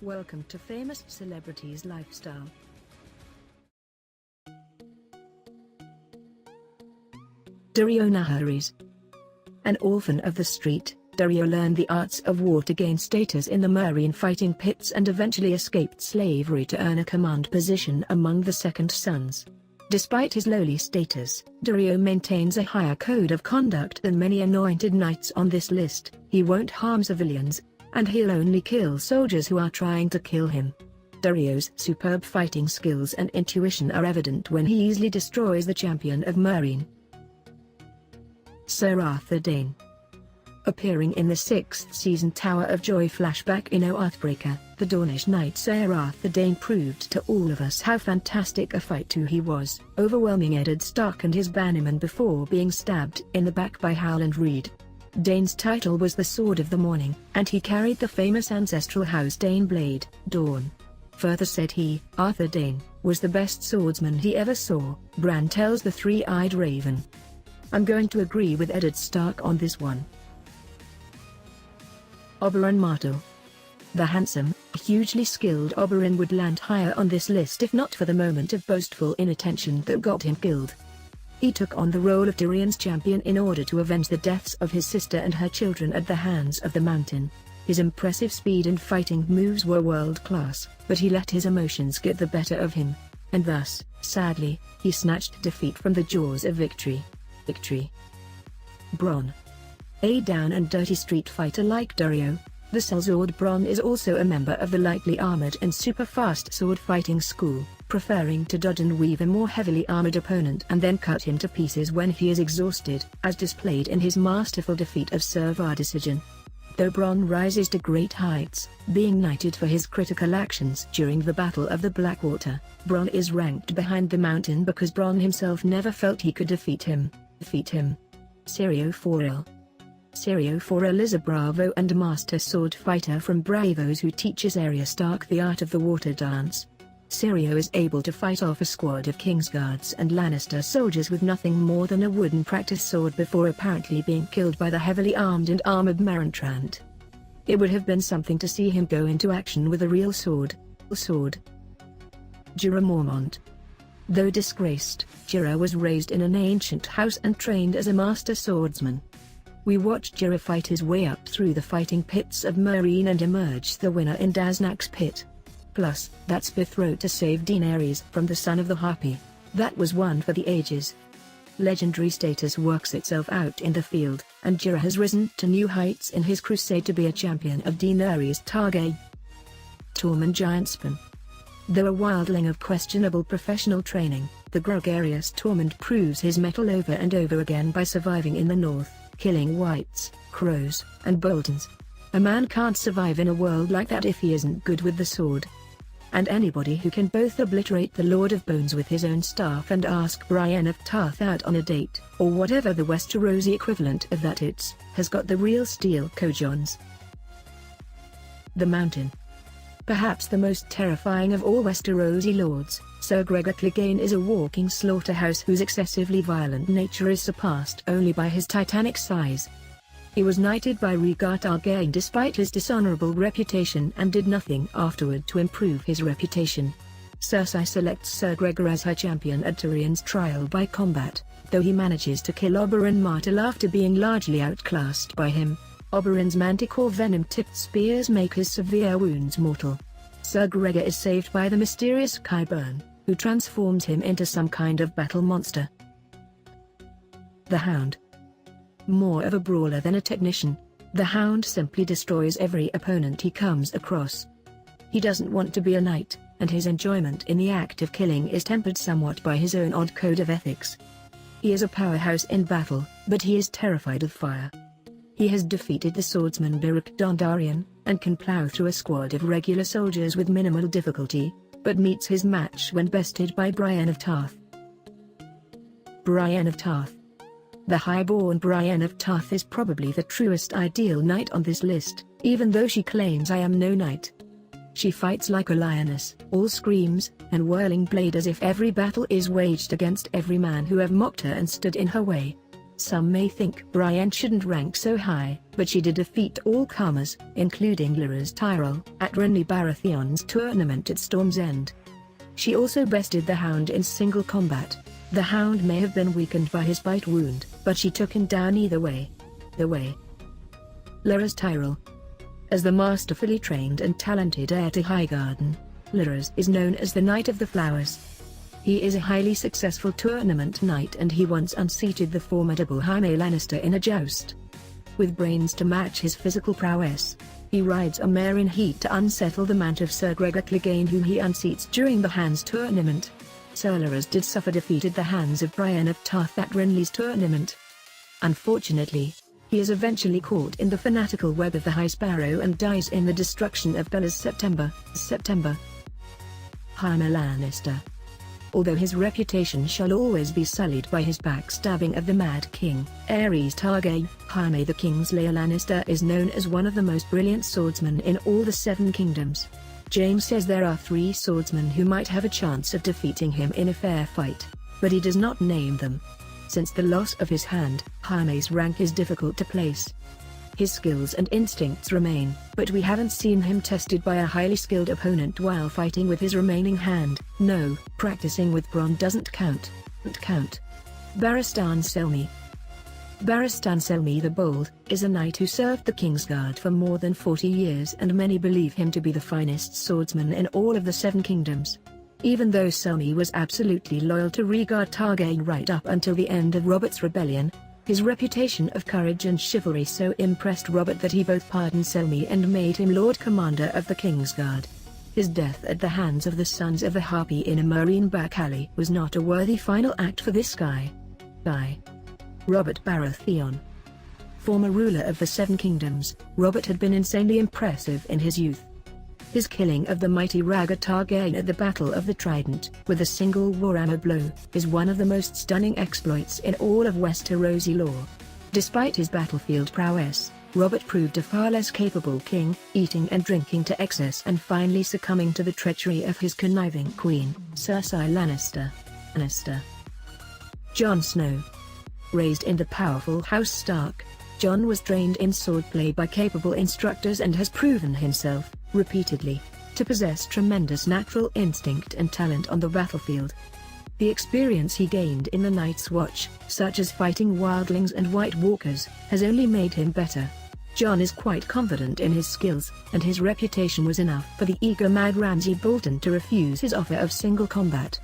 Welcome to Famous Celebrities Lifestyle. Daario Naharis. An orphan of the street, Daario learned the arts of war to gain status in the Meereen fighting pits and eventually escaped slavery to earn a command position among the Second Sons. Despite his lowly status, Daario maintains a higher code of conduct than many anointed knights on this list. He won't harm civilians, and he'll only kill soldiers who are trying to kill him. Daario's superb fighting skills and intuition are evident when he easily destroys the champion of Meereen. Sir Arthur Dayne. Appearing in the 6th season Tower of Joy flashback in Oathbreaker, the Dornish knight Sir Arthur Dayne proved to all of us how fantastic a fighter he was, overwhelming Eddard Stark and his bannermen before being stabbed in the back by Howland Reed. Dayne's title was the Sword of the Morning, and he carried the famous ancestral House Dayne blade, Dawn. Further said he, Arthur Dayne, was the best swordsman he ever saw. Bran tells the Three-Eyed Raven. I'm going to agree with Eddard Stark on this one. Oberyn Martell. The handsome, hugely skilled Oberyn would land higher on this list if not for the moment of boastful inattention that got him killed. He took on the role of Tyrion's champion in order to avenge the deaths of his sister and her children at the hands of the Mountain. His impressive speed and fighting moves were world-class, but he let his emotions get the better of him, and thus, sadly, he snatched defeat from the jaws of victory. Bronn. A down-and-dirty street fighter like Daario, the sellsword Bronn is also a member of the lightly armored and super-fast sword-fighting school, preferring to dodge and weave a more heavily armored opponent and then cut him to pieces when he is exhausted, as displayed in his masterful defeat of Ser Vardisigan. Though Bronn rises to great heights, being knighted for his critical actions during the Battle of the Blackwater, Bronn is ranked behind the Mountain because Bronn himself never felt he could defeat him. Syrio Forel. Syrio Forel is a bravo and master sword fighter from Bravos who teaches Arya Stark the art of the water dance. Syrio is able to fight off a squad of Kingsguards and Lannister soldiers with nothing more than a wooden practice sword before apparently being killed by the heavily armed and armored Marantrant. It would have been something to see him go into action with a real sword. Jorah Mormont. Though disgraced, Jorah was raised in an ancient house and trained as a master swordsman. We watched Jorah fight his way up through the fighting pits of Meereen and emerge the winner in Daznak's pit. Plus, that Spithrow to save Daenerys from the son of the Harpy. That was one for the ages. Legendary status works itself out in the field, and Jorah has risen to new heights in his crusade to be a champion of Daenerys Targaryen. Tormund Giantspan. Though a wildling of questionable professional training, the gregarious Tormund proves his mettle over and over again by surviving in the north, killing whites, crows, and Boltons. A man can't survive in a world like that if he isn't good with the sword. And anybody who can both obliterate the Lord of Bones with his own staff and ask Brienne of Tarth out on a date, or whatever the Westerosi equivalent of that is, has got the real steel cojons. The Mountain. Perhaps the most terrifying of all Westerosi lords, Sir Gregor Clegane is a walking slaughterhouse whose excessively violent nature is surpassed only by his titanic size. He was knighted by Rhaegar Targaryen despite his dishonorable reputation and did nothing afterward to improve his reputation. Cersei selects Sir Gregor as her champion at Tyrion's trial by combat, though he manages to kill Oberyn Martell after being largely outclassed by him. Oberyn's manticore venom-tipped spears make his severe wounds mortal. Sir Gregor is saved by the mysterious Qyburn, who transforms him into some kind of battle monster. The Hound. More of a brawler than a technician, the Hound simply destroys every opponent he comes across. He doesn't want to be a knight, and his enjoyment in the act of killing is tempered somewhat by his own odd code of ethics. He is a powerhouse in battle, but he is terrified of fire. He has defeated the swordsman Beric Dondarrion, and can plow through a squad of regular soldiers with minimal difficulty, but meets his match when bested by Brienne of Tarth. Brienne of Tarth. The high-born Brienne of Tarth is probably the truest ideal knight on this list, even though she claims I am no knight. She fights like a lioness, all screams, and whirling blade as if every battle is waged against every man who have mocked her and stood in her way. Some may think Brienne shouldn't rank so high, but she did defeat all comers, including Lyra's Tyrell, at Renly Baratheon's tournament at Storm's End. She also bested the Hound in single combat. The Hound may have been weakened by his bite wound, but she took him down either way. Lyra's Tyrell. As the masterfully trained and talented heir to Highgarden, Lyra's is known as the Knight of the Flowers. He is a highly successful tournament knight, and he once unseated the formidable Jaime Lannister in a joust. With brains to match his physical prowess, he rides a mare in heat to unsettle the mount of Sir Gregor Clegane, whom he unseats during the Hands tournament. Sir Lyra's did suffer defeated the hands of Brienne of Tarth at Renly's tournament. Unfortunately, he is eventually caught in the fanatical web of the High Sparrow and dies in the destruction of Bella's September. Jaime Lannister. Although his reputation shall always be sullied by his backstabbing of the Mad King, Aerys Targaryen, Jaime the Kingslayer Lannister is known as one of the most brilliant swordsmen in all the Seven Kingdoms. James says there are 3 swordsmen who might have a chance of defeating him in a fair fight, but he does not name them. Since the loss of his hand, Jaime's rank is difficult to place. His skills and instincts remain, but we haven't seen him tested by a highly skilled opponent while fighting with his remaining hand. No, practicing with Bronn doesn't count. Barristan Selmy. Barristan Selmy the Bold is a knight who served the Kingsguard for more than 40 years, and many believe him to be the finest swordsman in all of the Seven Kingdoms. Even though Selmy was absolutely loyal to Rhaegar Targaryen right up until the end of Robert's rebellion, his reputation of courage and chivalry so impressed Robert that he both pardoned Selmy and made him Lord Commander of the Kingsguard. His death at the hands of the Sons of the Harpy in a marine back alley was not a worthy final act for this guy. Robert Baratheon. Former ruler of the Seven Kingdoms, Robert had been insanely impressive in his youth. His killing of the mighty Rhaegar Targaryen at the Battle of the Trident, with a single warhammer blow, is one of the most stunning exploits in all of Westerosi lore. Despite his battlefield prowess, Robert proved a far less capable king, eating and drinking to excess and finally succumbing to the treachery of his conniving queen, Cersei Lannister. Jon Snow. Raised in the powerful House Stark, Jon was trained in swordplay by capable instructors and has proven himself, repeatedly, to possess tremendous natural instinct and talent on the battlefield. The experience he gained in the Night's Watch, such as fighting wildlings and White Walkers, has only made him better. Jon is quite confident in his skills, and his reputation was enough for the eager Mad Ramsay Bolton to refuse his offer of single combat.